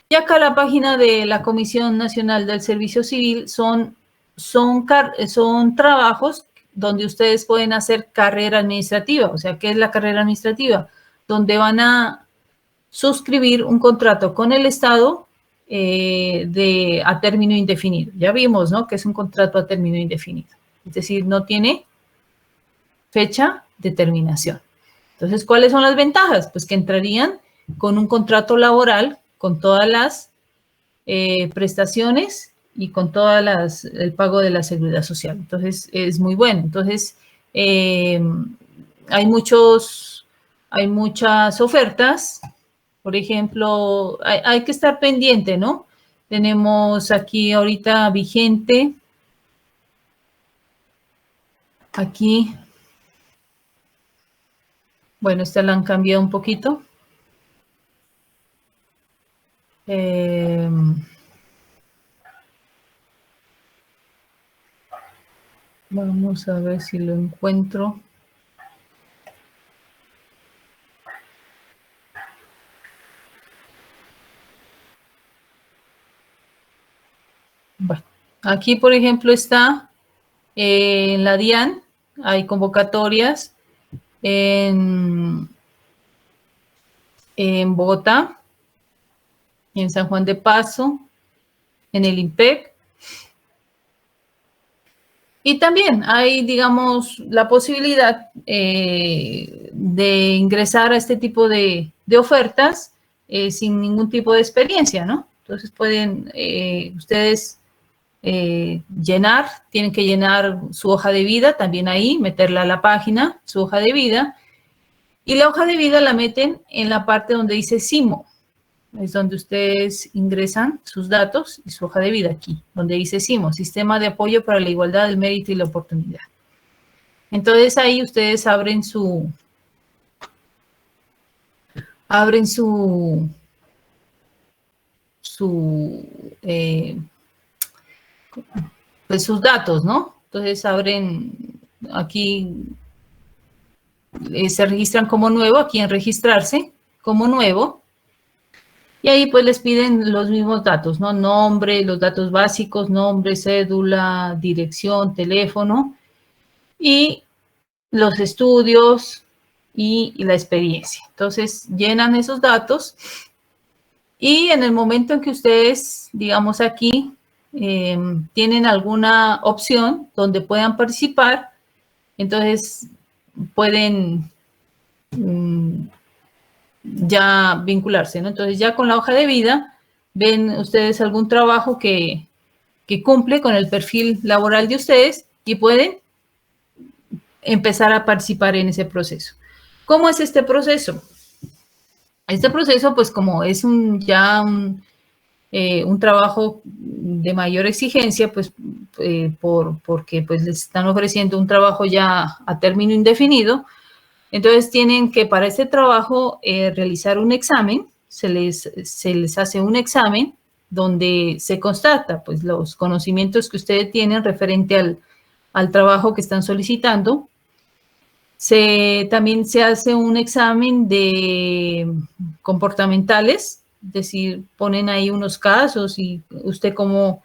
S1: Y acá la página de la Comisión Nacional del Servicio Civil son trabajos donde ustedes pueden hacer carrera administrativa. O sea, ¿qué es la carrera administrativa? Donde van a suscribir un contrato con el Estado a término indefinido. Ya vimos, ¿no?, que es un contrato a término indefinido. Es decir, no tiene fecha de terminación. Entonces, ¿cuáles son las ventajas? Pues que entrarían con un contrato laboral, con todas las prestaciones y con todas el pago de la seguridad social. Entonces, es muy bueno. Entonces, hay muchas ofertas. Por ejemplo, hay que estar pendiente, ¿no? Tenemos aquí ahorita vigente, aquí, bueno, esta la han cambiado un poquito. Vamos a ver si lo encuentro. Bueno, aquí, por ejemplo, está en la DIAN, hay convocatorias en Bogotá, en San Juan de Paso, en el IMPEC. Y también hay, digamos, la posibilidad de ingresar a este tipo de ofertas sin ningún tipo de experiencia, ¿no? Entonces pueden ustedes tienen que llenar su hoja de vida también ahí, meterla a la página, su hoja de vida, y la hoja de vida la meten en la parte donde dice SIMO, es donde ustedes ingresan sus datos y su hoja de vida aquí, donde dice SIMO, Sistema de Apoyo para la Igualdad, el Mérito y la Oportunidad. Entonces ahí ustedes abren pues sus datos, ¿no? Entonces abren aquí, se registran como nuevo, aquí en registrarse como nuevo, y ahí pues les piden los mismos datos, ¿no? Nombre, los datos básicos, nombre, cédula, dirección, teléfono, y los estudios y la experiencia. Entonces llenan esos datos y en el momento en que ustedes, digamos aquí, tienen alguna opción donde puedan participar, entonces pueden ya vincularse, ¿no? Entonces ya con la hoja de vida ven ustedes algún trabajo que cumple con el perfil laboral de ustedes y pueden empezar a participar en ese proceso. ¿Cómo es este proceso? Este proceso, pues como es un trabajo de mayor exigencia, pues porque pues les están ofreciendo un trabajo ya a término indefinido, entonces tienen que para este trabajo realizar un examen, se les hace un examen donde se constata pues, los conocimientos que ustedes tienen referente al trabajo que están solicitando. También se hace un examen de comportamentales, es decir, ponen ahí unos casos y usted cómo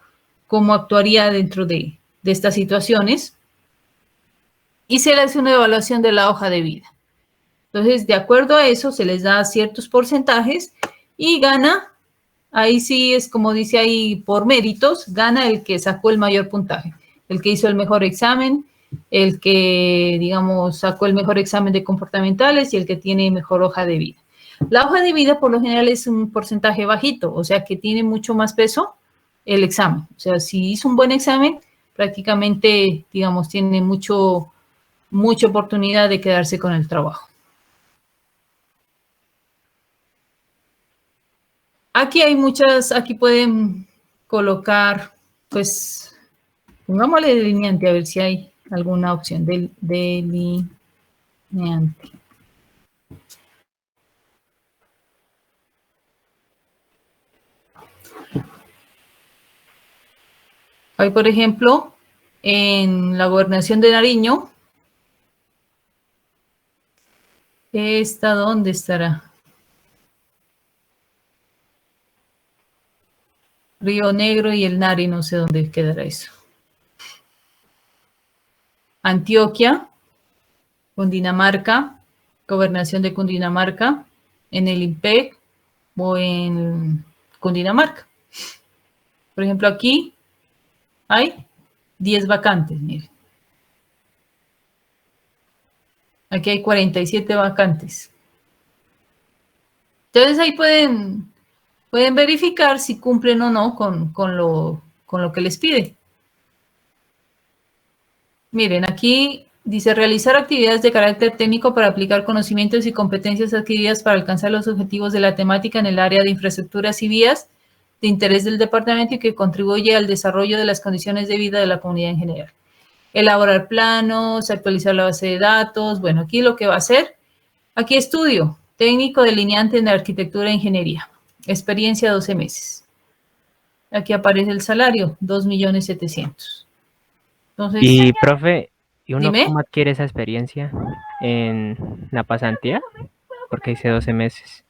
S1: actuaría dentro de estas situaciones. Y se le hace una evaluación de la hoja de vida. Entonces, de acuerdo a eso, se les da ciertos porcentajes y gana, ahí sí es como dice ahí, por méritos, gana el que sacó el mayor puntaje, el que hizo el mejor examen, el que, digamos, sacó el mejor examen de comportamentales y el que tiene mejor hoja de vida. La hoja de vida, por lo general, es un porcentaje bajito, o sea, que tiene mucho más peso el examen. O sea, si hizo un buen examen, prácticamente, digamos, tiene mucha oportunidad de quedarse con el trabajo. Aquí hay muchas, aquí pueden colocar, pues, pongámosle delineante a ver si hay alguna opción del delineante. Hay, por ejemplo, en la gobernación de Nariño, ¿dónde estará? Río Negro y el Nari, no sé dónde quedará eso. Antioquia, Cundinamarca, gobernación de Cundinamarca, en el IMPEC o en Cundinamarca. Por ejemplo, aquí hay 10 vacantes, miren. Aquí hay 47 vacantes. Entonces ahí pueden verificar si cumplen o no con lo que les pide. Miren, aquí dice realizar actividades de carácter técnico para aplicar conocimientos y competencias adquiridas para alcanzar los objetivos de la temática en el área de infraestructuras y vías de interés del departamento y que contribuye al desarrollo de las condiciones de vida de la comunidad en general. Elaborar planos, actualizar la base de datos. Bueno, aquí lo que va a hacer, aquí estudio técnico delineante en arquitectura e ingeniería. Experiencia 12 meses. Aquí aparece el salario, 2.700.000. Entonces,
S2: y, profe, ¿y uno
S1: dime.
S2: cómo adquiere esa experiencia en la pasantía? Porque hice 12 meses.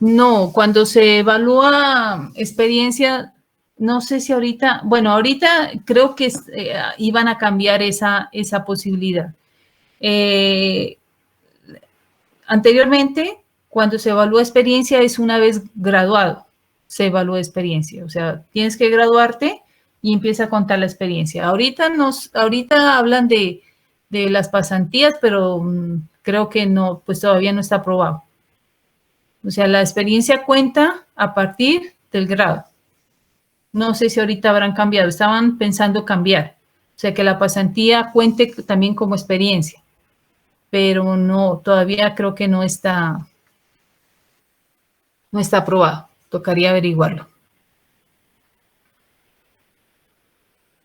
S1: No, cuando se evalúa experiencia, no sé si ahorita, bueno, ahorita creo que iban a cambiar esa posibilidad. Anteriormente, cuando se evalúa experiencia es una vez graduado, se evalúa experiencia. O sea, tienes que graduarte y empieza a contar la experiencia. Ahorita hablan de las pasantías, pero creo que no, pues todavía no está aprobado. O sea, la experiencia cuenta a partir del grado. No sé si ahorita habrán cambiado, estaban pensando cambiar. O sea, que la pasantía cuente también como experiencia. Pero no, todavía creo que no está aprobado. Tocaría averiguarlo.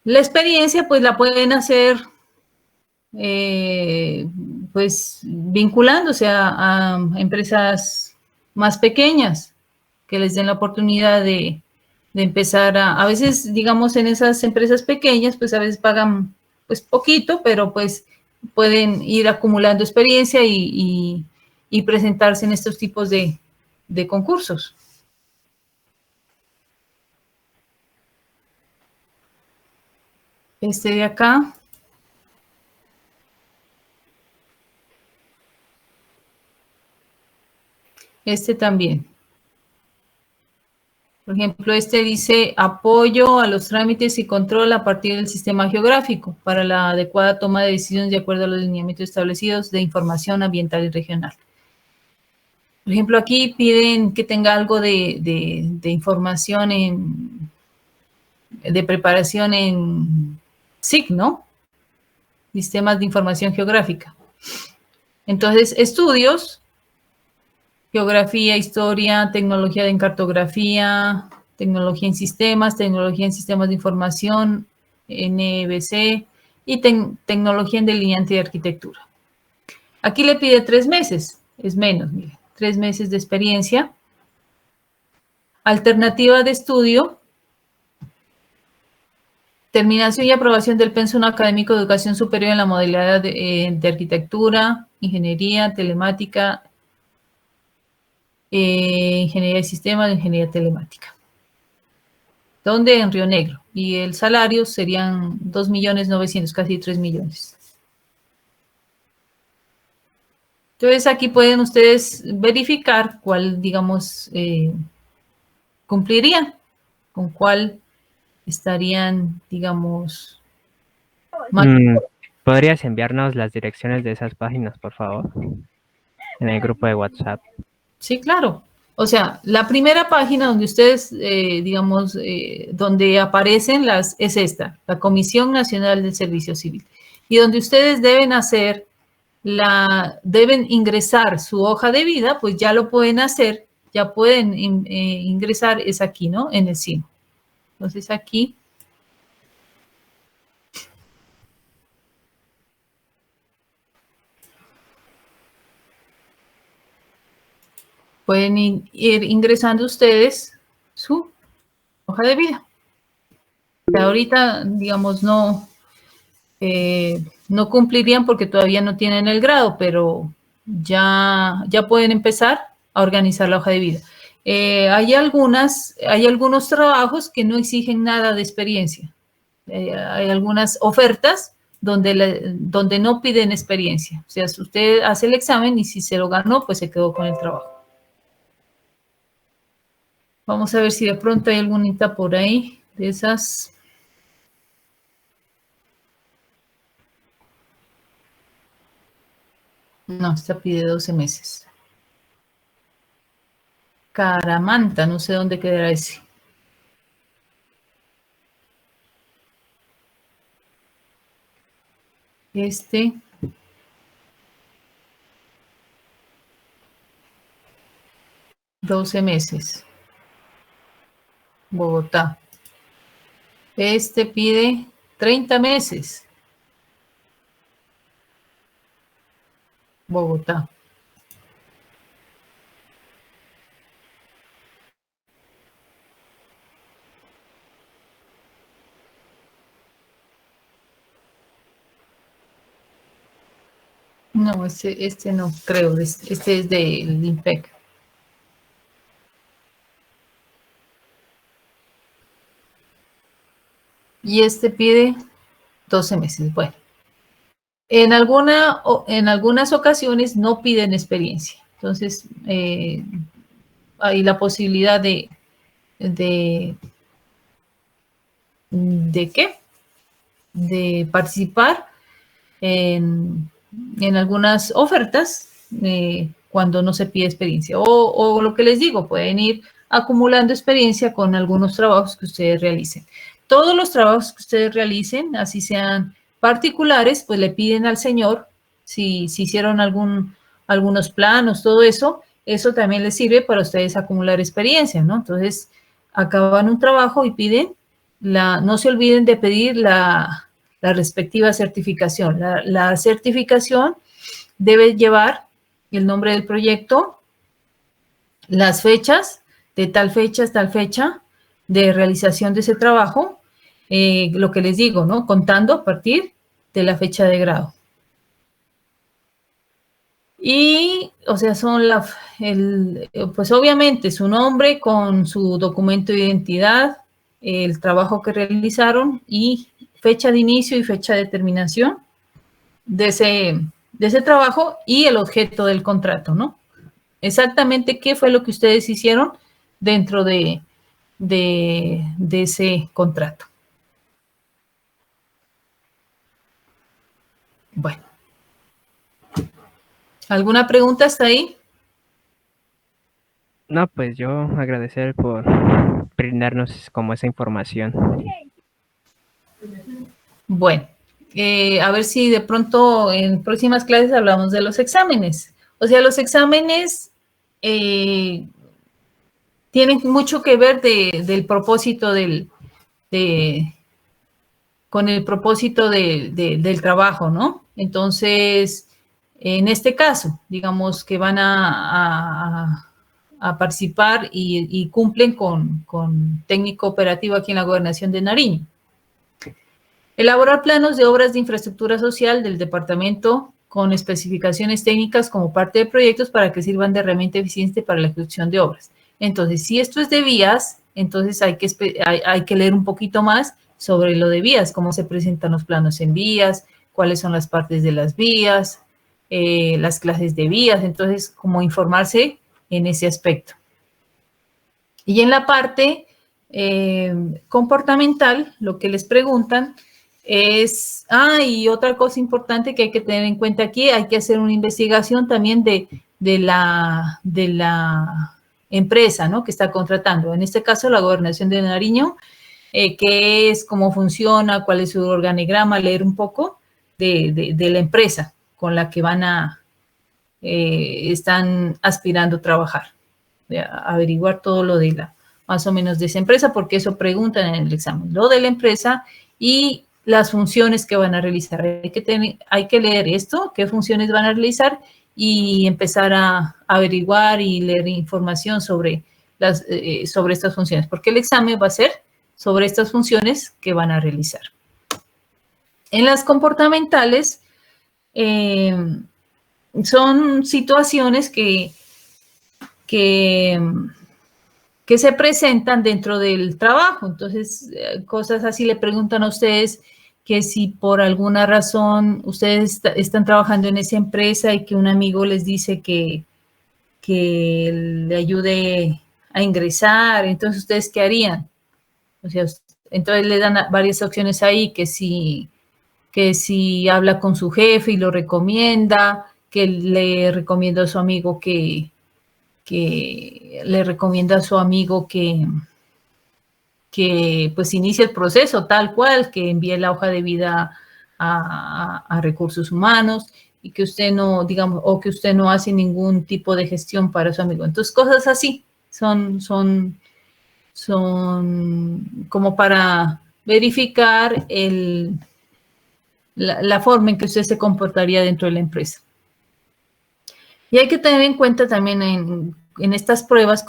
S1: La experiencia, pues la pueden hacer, pues vinculándose a empresas más pequeñas que les den la oportunidad de empezar a veces, digamos, en esas empresas pequeñas, pues a veces pagan pues poquito, pero pues pueden ir acumulando experiencia y presentarse en estos tipos de concursos. Este de acá. Este también. Por ejemplo, este dice apoyo a los trámites y control a partir del sistema geográfico para la adecuada toma de decisiones de acuerdo a los lineamientos establecidos de información ambiental y regional. Por ejemplo, aquí piden que tenga algo de información de preparación en SIG, ¿no? Sistemas de Información Geográfica. Entonces, estudios, geografía, historia, tecnología en cartografía, tecnología en sistemas de información, NBC y tecnología en delineante de arquitectura. Aquí le pide 3 meses, es menos, mire, 3 meses de experiencia Alternativa de estudio. Terminación y aprobación del pensum académico de educación superior en la modalidad de arquitectura, ingeniería, telemática, ingeniería de sistemas, ingeniería telemática. ¿Dónde? En Río Negro. Y el salario serían 2.900.000, casi 3 millones. Entonces, aquí pueden ustedes verificar cuál, digamos, cumplirían, con cuál estarían, digamos,
S2: ¿Podrías enviarnos las direcciones de esas páginas, por favor? En el grupo de WhatsApp.
S1: Sí, claro. O sea, la primera página donde ustedes, digamos, donde aparecen es esta, la Comisión Nacional del Servicio Civil. Y donde ustedes deben hacer deben ingresar su hoja de vida, pues ya lo pueden hacer, ya pueden ingresar, es aquí, ¿no? En el SINO. Entonces aquí. Pueden ir ingresando ustedes su hoja de vida. Ahorita, digamos, no cumplirían porque todavía no tienen el grado, pero ya pueden empezar a organizar la hoja de vida. Hay algunos trabajos que no exigen nada de experiencia. Hay algunas ofertas donde no piden experiencia. O sea, si usted hace el examen y si se lo ganó, pues se quedó con el trabajo. Vamos a ver si de pronto hay alguna por ahí de esas. No, esta pide 12 meses. Caramanta, no sé dónde quedará ese. Este. $12 meses. Bogotá. Este pide 30 meses. Bogotá. No, este no creo. Este es del INPEC. Y este pide 12 meses. Bueno. En algunas ocasiones no piden experiencia. Entonces, hay la posibilidad ¿de qué? De participar en algunas ofertas cuando no se pide experiencia. O lo que les digo, pueden ir acumulando experiencia con algunos trabajos que ustedes realicen. Todos los trabajos que ustedes realicen, así sean particulares, pues le piden al señor, si hicieron algunos planos, todo eso también les sirve para ustedes acumular experiencia, ¿no? Entonces, acaban un trabajo y piden no se olviden de pedir la respectiva certificación. La certificación debe llevar el nombre del proyecto, las fechas, de tal fecha a tal fecha de realización de ese trabajo, lo que les digo, ¿no? Contando a partir de la fecha de grado. Y, o sea, pues obviamente su nombre con su documento de identidad, el trabajo que realizaron y fecha de inicio y fecha de terminación de ese trabajo y el objeto del contrato, ¿no? Exactamente qué fue lo que ustedes hicieron dentro de ese contrato. Bueno. ¿Alguna pregunta hasta ahí?
S2: No, pues yo agradecer por brindarnos como esa información.
S1: Bueno, a ver si de pronto en próximas clases hablamos de los exámenes. O sea, los exámenes tienen mucho que ver del propósito con el propósito del trabajo, ¿no? Entonces, en este caso, digamos que van a a participar y cumplen con técnico operativo aquí en la Gobernación de Nariño. Elaborar planos de obras de infraestructura social del departamento con especificaciones técnicas como parte de proyectos para que sirvan de herramienta eficiente para la ejecución de obras. Entonces, si esto es de vías, entonces hay que leer un poquito más sobre lo de vías, cómo se presentan los planos en vías, cuáles son las partes de las vías, las clases de vías, entonces, como informarse en ese aspecto. Y en la parte comportamental, lo que les preguntan es, y otra cosa importante que hay que tener en cuenta aquí, hay que hacer una investigación también de la empresa, ¿no?, que está contratando. En este caso, la Gobernación de Nariño, qué es, cómo funciona, cuál es su organigrama, leer un poco de la empresa con la que están aspirando a trabajar. Averiguar todo lo de más o menos de esa empresa, porque eso preguntan en el examen, lo de la empresa y las funciones que van a realizar. Hay que leer esto, qué funciones van a realizar y empezar a averiguar y leer información sobre estas funciones, porque el examen va a ser sobre estas funciones que van a realizar. En las comportamentales, son situaciones que se presentan dentro del trabajo. Entonces, cosas así le preguntan a ustedes que si por alguna razón ustedes están trabajando en esa empresa y que un amigo les dice que le ayude a ingresar, entonces, ¿ustedes qué harían? O sea, entonces le dan varias opciones ahí, que si habla con su jefe y lo recomienda, que le recomienda a su amigo que pues inicie el proceso tal cual, que envíe la hoja de vida a recursos humanos y que usted no, digamos, o que usted no hace ningún tipo de gestión para su amigo. Entonces, cosas así son como para verificar la forma en que usted se comportaría dentro de la empresa. Y hay que tener en cuenta también en estas pruebas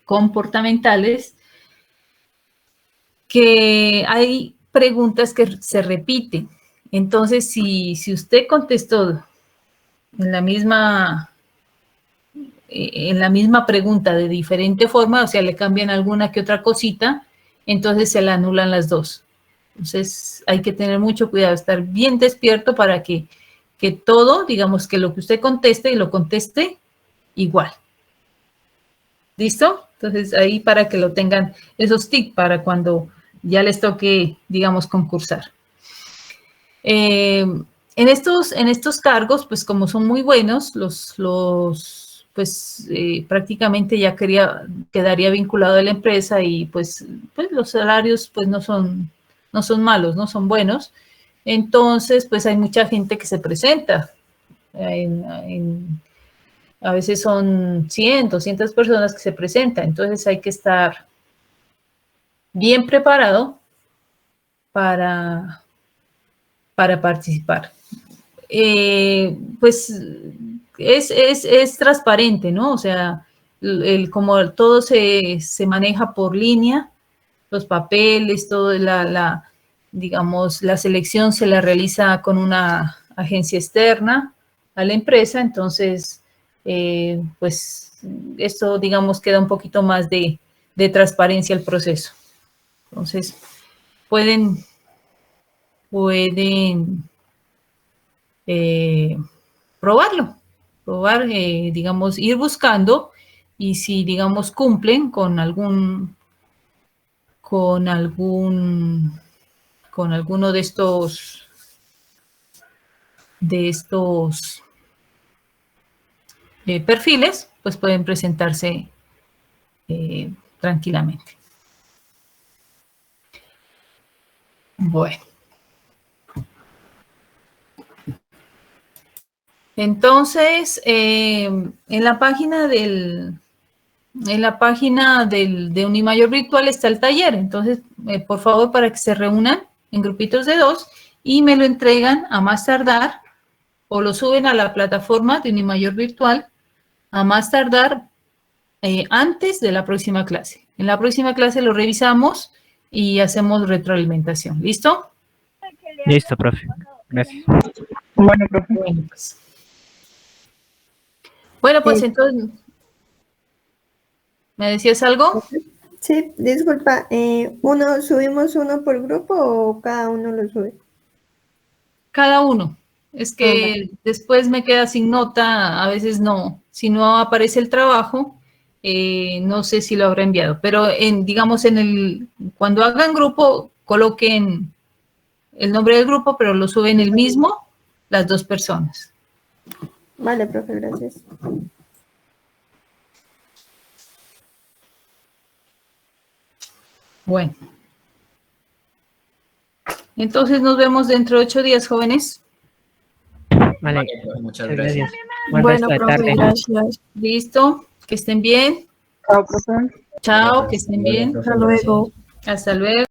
S1: comportamentales que hay preguntas que se repiten. Entonces, si usted contestó en la misma pregunta de diferente forma, o sea, le cambian alguna que otra cosita, entonces se le anulan las dos. Entonces, hay que tener mucho cuidado, estar bien despierto para que todo, digamos, que lo que usted conteste y lo conteste igual. ¿Listo? Entonces, ahí para que lo tengan esos tips para cuando ya les toque, digamos, concursar. En estos cargos, pues como son muy buenos, prácticamente ya quedaría vinculado a la empresa y pues los salarios pues no son malos, no son buenos. Entonces, pues hay mucha gente que se presenta. A veces son 100, 200 personas que se presentan. Entonces, hay que estar bien preparado para participar. Pues es transparente, ¿no? O sea, como todo se maneja por línea, los papeles, todo digamos, la selección se la realiza con una agencia externa a la empresa, entonces, pues, esto, digamos, queda un poquito más de transparencia al proceso. Entonces, pueden probar, digamos, ir buscando y si, digamos, cumplen con alguno de estos perfiles, pues pueden presentarse tranquilamente. Bueno. Entonces, en la página de Unimayor Virtual está el taller. Entonces, por favor, para que se reúnan en grupitos de 2 y me lo entregan a más tardar o lo suben a la plataforma de Unimayor Virtual a más tardar antes de la próxima clase. En la próxima clase lo revisamos y hacemos retroalimentación. ¿Listo?
S2: Listo, profe. Gracias.
S4: Bueno, profe.
S1: Bueno, pues
S5: Sí.
S1: entonces, ¿me decías algo?
S5: Sí, disculpa, ¿subimos uno por grupo o cada uno lo sube?
S1: Cada uno. Es que después me queda sin nota, a veces no. Si no aparece el trabajo, no sé si lo habrá enviado. Pero digamos, cuando hagan grupo, coloquen el nombre del grupo, pero lo suben el mismo, las dos personas.
S5: Vale, profe, gracias.
S1: Bueno. Entonces nos vemos dentro de 8 días, jóvenes.
S2: Vale,
S6: Muchas
S2: muchas
S6: gracias.
S2: gracias. Buen resto de tarde.
S5: gracias.
S1: Listo. Que estén bien.
S4: Chao, profe.
S1: Chao, que estén bien.
S5: Hasta luego.
S1: Hasta luego.